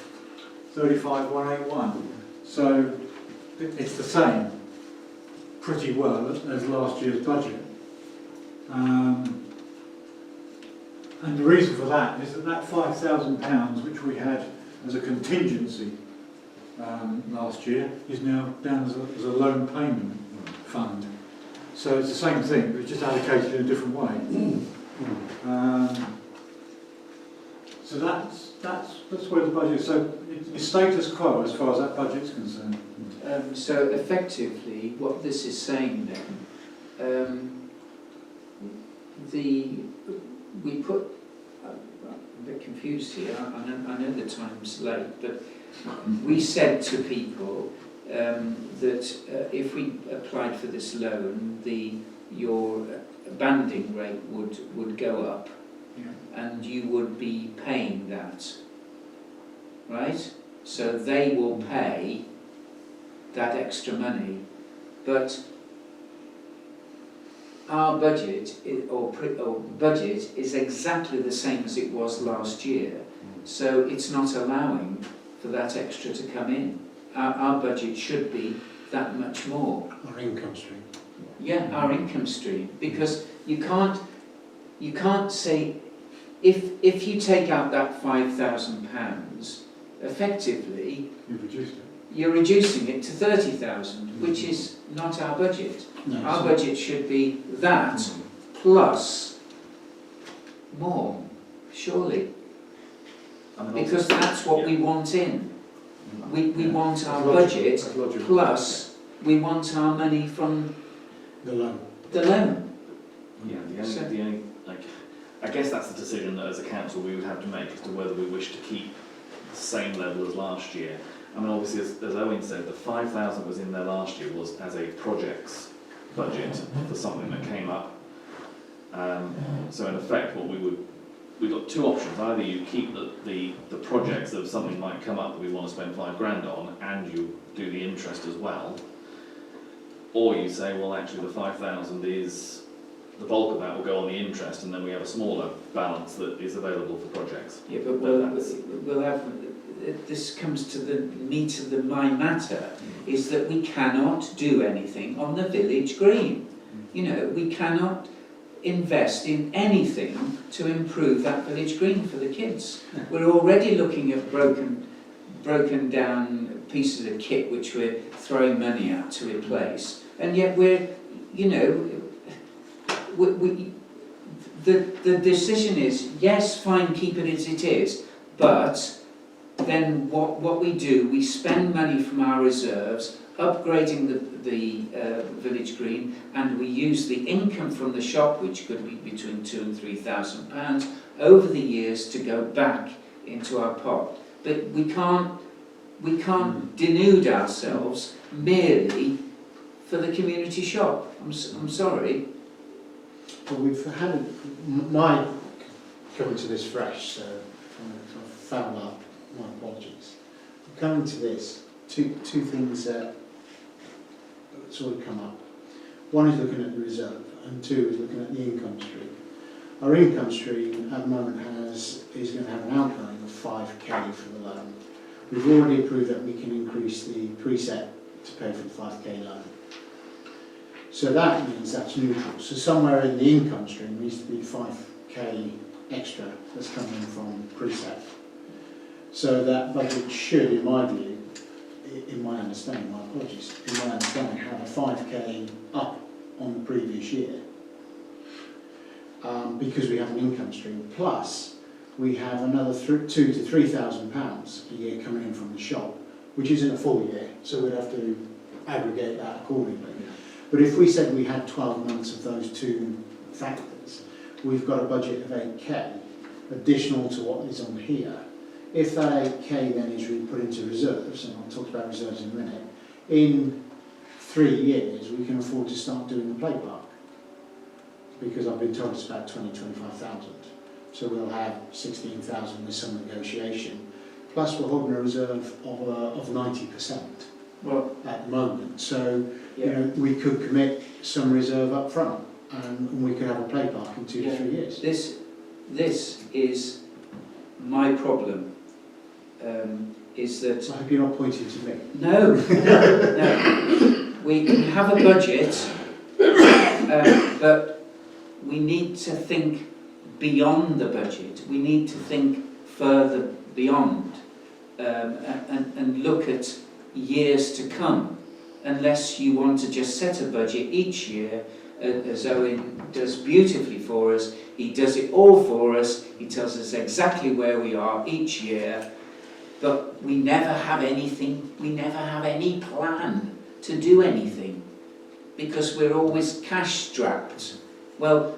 35,181. So it's the same, pretty well, as last year's budget. And the reason for that is that £5,000, which we had as a contingency last year, is now down as a loan payment fund. So it's the same thing, but it's just allocated in a different way. So that's where the budget is. So it's status quo as far as that budget's concerned. So effectively, what this is saying then, we put, I'm a bit confused here, I know the time's late, but we said to people that if we applied for this loan, your banding rate would go up, and you would be paying that, right? So they will pay that extra money, but our budget or budget is exactly the same as it was last year, so it's not allowing for that extra to come in. Our budget should be that much more. Our income stream. Yeah, our income stream, because you can't say, if you take out that £5,000, effectively You've reduced it. you're reducing it to 30,000, which is not our budget. No, Our budget should be that plus more, surely, I mean, because that's what we want in. We want our budget plus we want our money from the loan. the loan. Yeah, the only I guess that's the decision that as a council we would have to make as to whether we wish to keep the same level as last year. I mean, obviously, as Owen said, the 5,000 was in there last year was as a projects budget for something that came up. So in effect, we've got two options. Either you keep the projects of something might come up that we want to spend £5,000 on, and you do the interest as well, or you say, well, actually, the 5,000 is the bulk of that will go on the interest, and then we have a smaller balance that is available for projects. Yeah, but we'll have. This comes to the meat of my matter, is that we cannot do anything on the village green. You know, we cannot invest in anything to improve that village green for the kids. We're already looking at broken down pieces of kit which we're throwing money at to replace, and yet we're, you know, the decision is, yes, fine, keep it as it is, but then what we do, we spend money from our reserves upgrading the village green, and we use the income from the shop, which could be between £2,000 and £3,000 over the years, to go back into our pot. But we can't denude ourselves merely for the community shop. I'm sorry. Well, we've had my coming to this fresh, so I've found out. My apologies. Coming to this, two things that sort of come up. One is looking at the reserve, and two is looking at the income stream. Our income stream at the moment is going to have an outgoing of 5k for the loan. We've already approved that we can increase the preset to pay for the 5k loan. So that means that's neutral. So somewhere in the income stream needs to be 5k extra that's coming from preset. So that budget should, in my view, in my understanding, my apologies, in my understanding, have a 5k up on the previous year. Because we have an income stream, plus we have another £2,000 to £3,000 a year coming in from the shop, which isn't a full year, so we'd have to aggregate that accordingly. But if we said we had 12 months of those two factors, we've got a budget of 8k, additional to what is on here. If that 8k then is put into reserves, and I'll talk about reserves in a minute, in 3 years we can afford to start doing the play park. Because I've been told it's about 25,000. So we'll have 16,000 with some negotiation. Plus we're holding a reserve of 90% Well, at the moment. So you know, we could commit some reserve up front, and we could have a play park in 2 to 3 years. This is my problem, is that... I hope you're not pointing to me. No, no. We can have a budget, but we need to think beyond the budget. We need to think further beyond and look at years to come, unless you want to just set a budget each year, as Owen does beautifully for us. He does it all for us. He tells us exactly where we are each year, but we never have anything, we never have any plan to do anything, because we're always cash strapped. Well,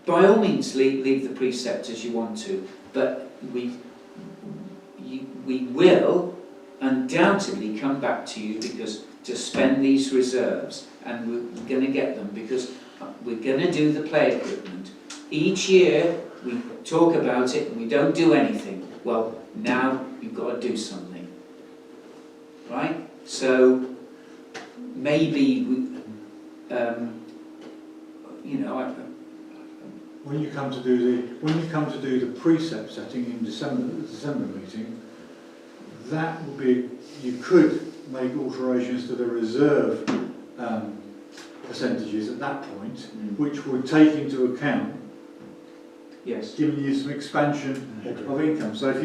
by all means leave the precept as you want to, but we will undoubtedly come back to you because to spend these reserves, and we're going to get them, because we're going to do the play equipment. Each year we talk about it and we don't do anything. Well, now you've got to do something, right? So maybe When you come to do the precept setting in the December meeting, that will be, you could make alterations to the reserve percentages at that point, which would take into account giving you some expansion of income. So if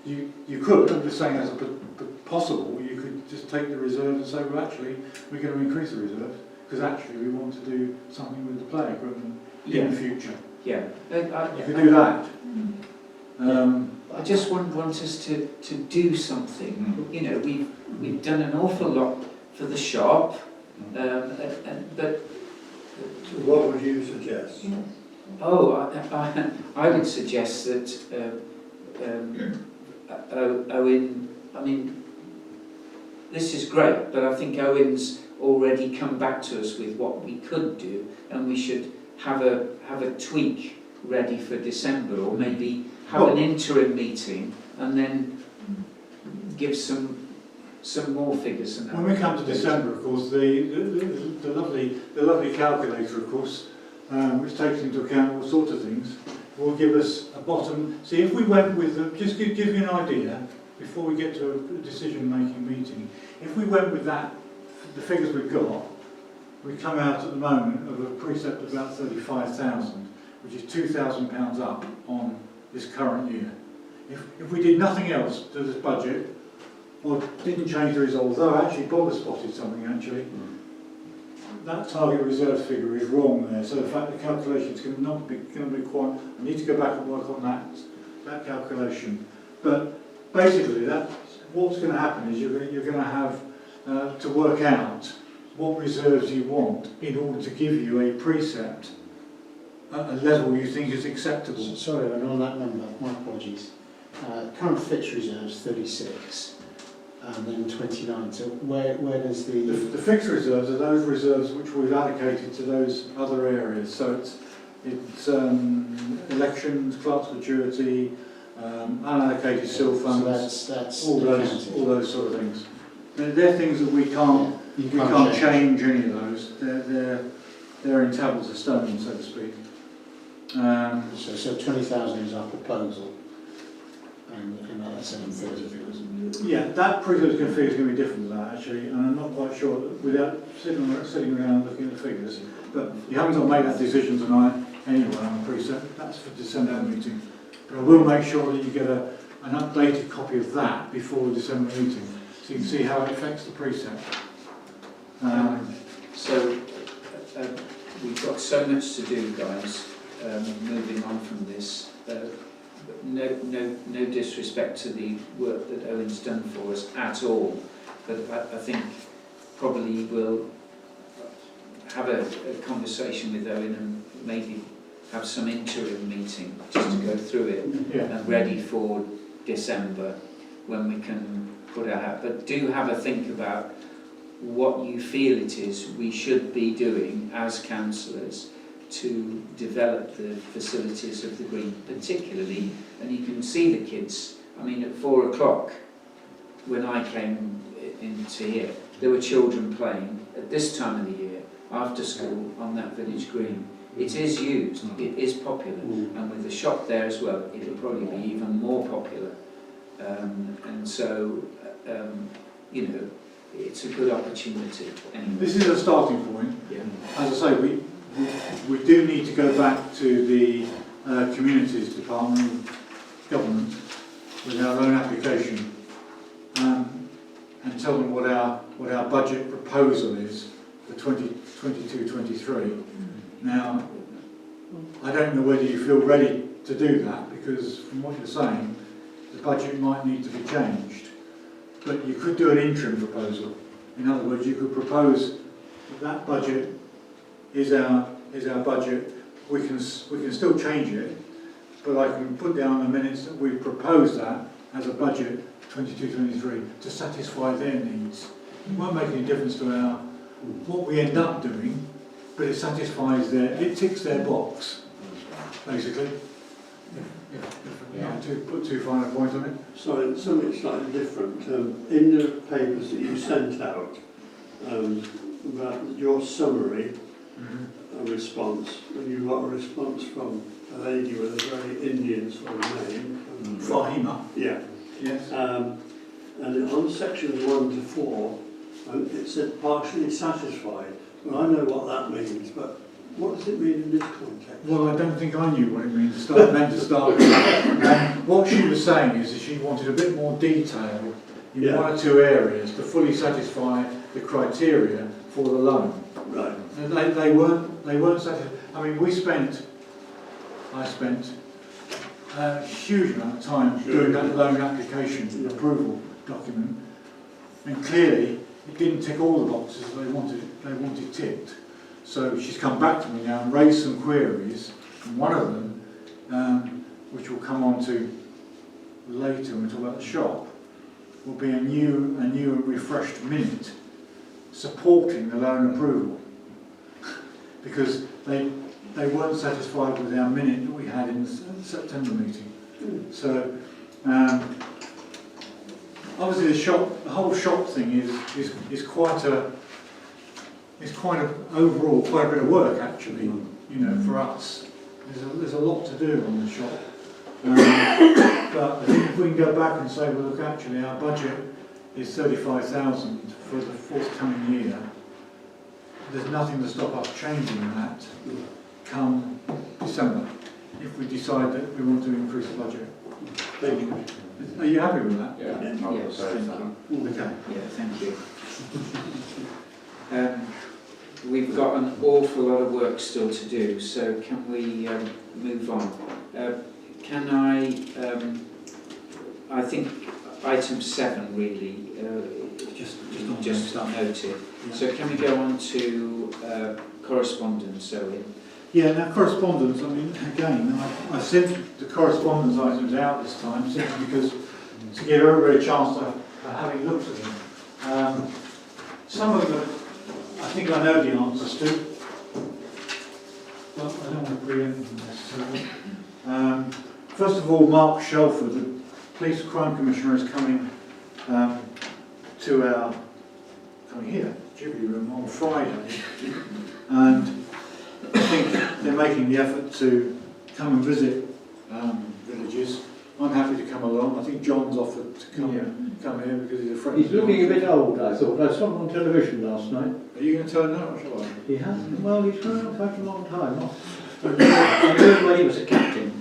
you could, I'm just saying as a possible, you could just take the reserve and say, well, actually, we're going to increase the reserve because actually we want to do something with the play equipment in the future. Yeah, You could do that. I just want us to do something. You know, we've done an awful lot for the shop, but What would you suggest? I would suggest that Owen, I mean, this is great, but I think Owen's already come back to us with what we could do, and we should have a tweak ready for December, or maybe have an interim meeting and then give some more figures. And when we come to December, of course, the lovely calculator, of course, which takes into account all sorts of things, will give us a bottom. See, if we went with just give you an idea before we get to a decision-making meeting. If we went with that, the figures we've got, we come out at the moment of a precept of about 35,000, which is £2,000 up on this current year. If we did nothing else to this budget, or didn't change the results, though actually Bob has spotted something actually, that target reserve figure is wrong there, so the fact the calculations can not be going to be quite, I need to go back and work on that calculation. But basically what's going to happen is you're going to have to work out what reserves you want in order to give you a precept at a level you think is acceptable. Sorry, and on that number, my apologies. Current fixed reserves 36, and then 29. So where does the fixed reserves are those reserves which we've allocated to those other areas. So it's elections, clerk's gratuity, unallocated SIL funds, so that's all those sort of things. They're things that we can't change any of those. They're in tablets of stone, so to speak. So 20,000 is our proposal, and that's 730. Yeah, that figure is going to be different to that actually, and I'm not quite sure without sitting around looking at the figures. But you haven't got to make that decision tonight anyway on the precept. That's for December meeting. But I will make sure that you get an updated copy of that before the December meeting, so you can see how it affects the precept. We've got so much to do, guys. Moving on from this, no disrespect to the work that Owen's done for us at all, but I think probably we'll have a conversation with Owen and maybe have some interim meeting just to go through it and ready for December when we can put our hat. But do have a think about what you feel it is we should be doing as councillors to develop the facilities of the Green particularly, and you can see the kids, I mean at 4 o'clock when I came into here, there were children playing at this time of the year after school on that village green. It is used, it is popular, and with the shop there as well, it'll probably be even more popular. And so, you know, it's a good opportunity. Anyway. This is a starting point. Yeah. As I say, we do need to go back to the Communities Department of Government with our own application and tell them what our budget proposal is for 2022-23. Now, I don't know whether you feel ready to do that, because from what you're saying, the budget might need to be changed. But you could do an interim proposal. In other words, you could propose that budget is our budget. We can still change it, but I can put down the minutes that we propose that as a budget 22-23 to satisfy their needs. It won't make any difference to what we end up doing, but it satisfies it ticks their box, basically. To put too fine a point on it. Sorry, something slightly different. In the papers that you sent out about your summary response, and you got a response from a lady with a very Indian sort of name. Fahima. Yeah. Yes. And on sections 1 to 4, it said partially satisfied. Well, I know what that means, but what does it mean in this context? Well, I don't think I knew what it meant to start with. What she was saying is that she wanted a bit more detail in one or two areas to fully satisfy the criteria for the loan. Right. And they weren't satisfied. I mean, I spent a huge amount of time doing that loan application approval document, and clearly it didn't tick all the boxes they wanted ticked. So she's come back to me now and raised some queries, and one of them, which we'll come on to later when we talk about the shop, will be a new and refreshed minute supporting the loan approval, because they weren't satisfied with our minute that we had in the September meeting. So obviously the whole shop thing is quite a overall quite a bit of work actually, you know, for us. There's a lot to do on the shop. But I think if we can go back and say, well look, actually our budget is 35,000 for the forthcoming year, there's nothing to stop us changing that come December, if we decide that we want to increase the budget. Thank you. Are you happy with that? Yeah, Yes, thank you. Okay. Yeah, thank you. We've got an awful lot of work still to do, so can we move on? Can I think item 7 really, just noted. Yeah. So can we go on to correspondence, Owen? Yeah, now correspondence, I mean, again, I sent the correspondence items out this time simply because to give everybody a chance to having looked at them. Some of them, I think I know the answers to, but I don't want to preempt them necessarily. First of all, Mark Shelford, the Police Crime Commissioner, is coming coming here, Jubilee Room, on Friday, and I think they're making the effort to come and visit villages. I'm happy to come along. I think John's offered to come here because he's a friend. He's looking a bit old, I thought. I saw him on television last night. Are you going to tell him that, or shall I? He hasn't. Well, he's been around quite a long time. I heard when he was a captain.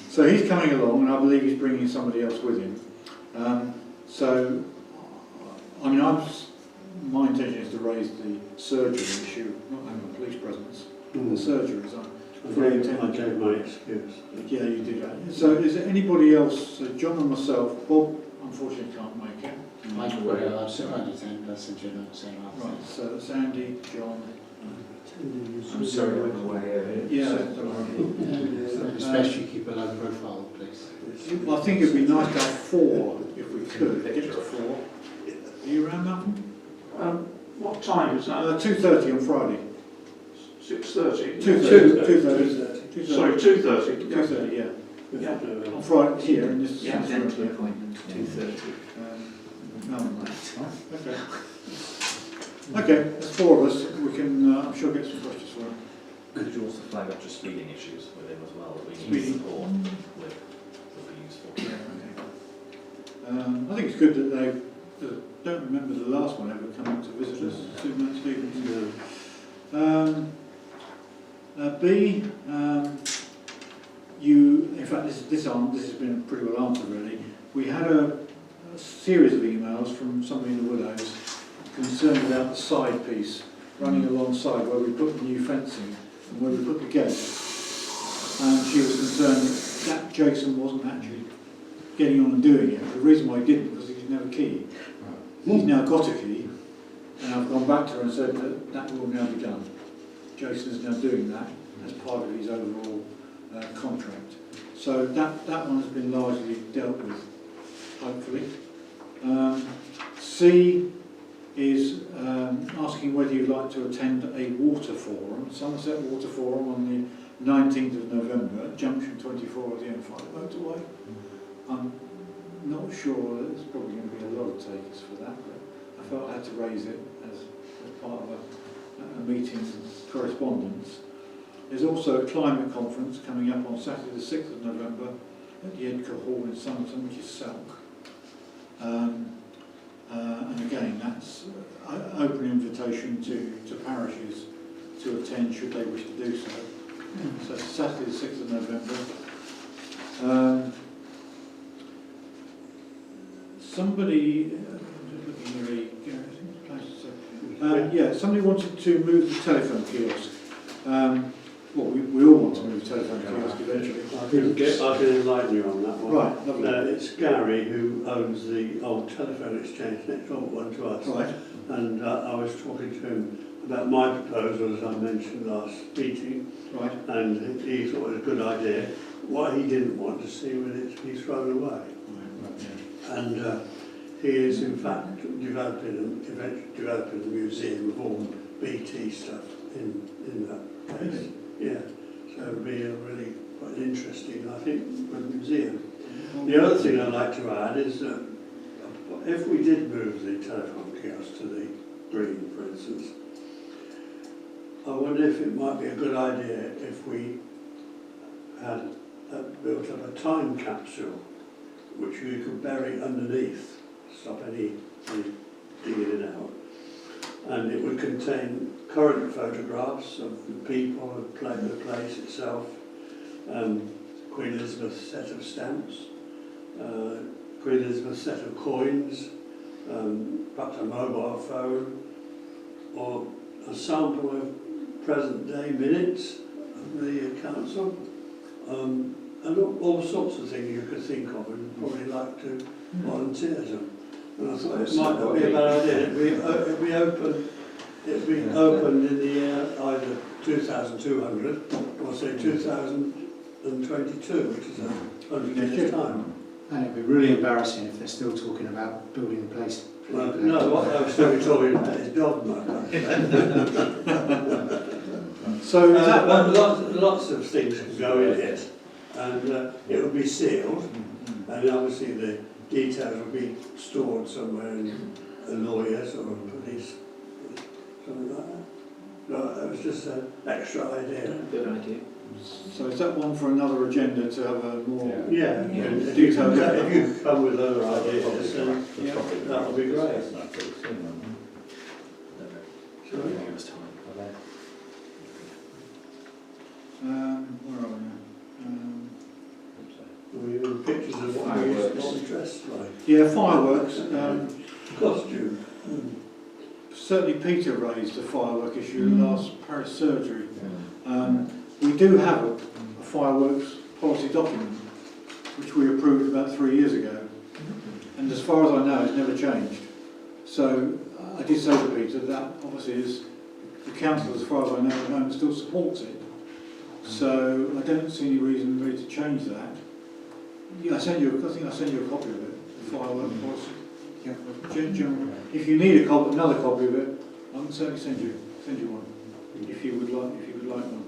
So he's coming along, and I believe he's bringing somebody else with him. So, I mean, my intention is to raise the surgery issue, not having a police presence. The surgeries. I gave my excuse. Yeah, you did that. So is there anybody else? So John and myself. Bob, unfortunately, can't make it. Michael, I understand that's a general saying. Right, so Sandy, John. I'm sorry, I'm away. Yeah. It's best you keep a low profile, please. Well, I think it'd be nice to have 4 if we could. Get to 4. Are you around, Malcolm? What time is that? 2:30 on Friday. 6:30? 2:30. Sorry, 2:30? 2:30, yeah. Yeah. on Friday here in this. Yeah, this dental room. appointment, 2:30. No, right. Okay. Okay, there's four of us. We can, I'm sure, get some questions for him. Could you also flag up just speeding issues with him as well, that we need Speeding. support with, would be useful. Yeah, okay. I think it's good that they, don't remember the last one ever coming to visit us, Superman Stevens. B, in fact this has been pretty well answered really. We had a series of emails from somebody in the Willows concerned about the side piece running alongside where we put the new fencing and where we put the gate. And she was concerned that Jason wasn't actually getting on and doing it. The reason why he didn't was he didn't have a key. He's now got a key, and I've gone back to her and said that that will now be done. Jason is now doing that as part of his overall contract. So that one has been largely dealt with, hopefully. C is asking whether you'd like to attend a water forum, Somerset Water Forum on the 19th of November at Junction 24 of the M5 motorway. I'm not sure, there's probably going to be a lot of takers for that, but I felt I had to raise it as part of a meeting and correspondence. There's also a climate conference coming up on Saturday the 6th of November at the Edgar Hall in Somerton, which is Selk. And again, that's open invitation to parishes to attend should they wish to do so. So it's Saturday the 6th of November. Somebody, I'm just looking really, yeah, somebody wanted to move the telephone kiosk. Well, we all want to move the telephone kiosk eventually. I can enlighten you on that one. Right, lovely. It's Gary who owns the old telephone exchange next door one to us. Right. And I was talking to him about my proposal, as I mentioned last meeting, Right. and he thought it was a good idea. What he didn't want to see was it be thrown away. And he is in fact developing a museum of all BT stuff in that place. Yeah, so it would be a really quite interesting, I think, museum. The other thing I'd like to add is that if we did move the telephone kiosk to the green, for instance, I wonder if it might be a good idea if we had built up a time capsule which we could bury underneath, stop any digging it out. And it would contain current photographs of the people, the place itself, Queen Elizabeth's set of stamps, Queen Elizabeth's set of coins, perhaps a mobile phone, or a sample of present day minutes of the council, and all sorts of things you could think of and probably like to volunteer them. And I thought it might not be a bad idea. It'd be opened in the year either 2200 or say 2022, which is 100 years' time. And it'd be really embarrassing if they're still talking about building the place. No, what I was still talking about is dogma. So is that one? Lots of things can go in it, and it will be sealed, and obviously the details will be stored somewhere in a lawyer's or a police, something like that. No, that was just an extra idea. Good idea. So is that one for another agenda to have a more Yeah, detailed? if you come with other ideas, then that would be great. Sure. Give us time. Where are we now? We have pictures of what we used to be dressed like. Yeah, fireworks. Costume. Certainly Peter raised the firework issue last parish surgery. We do have a fireworks policy document which we approved about 3 years ago, and as far as I know it's never changed. So I did say to Peter that obviously is the council, as far as I know at the moment, still supports it. So I don't see any reason really to change that. Yeah, I think I sent you a copy of it, the firework policy. Yeah. If you need another copy of it, I can certainly send you one if you would like one.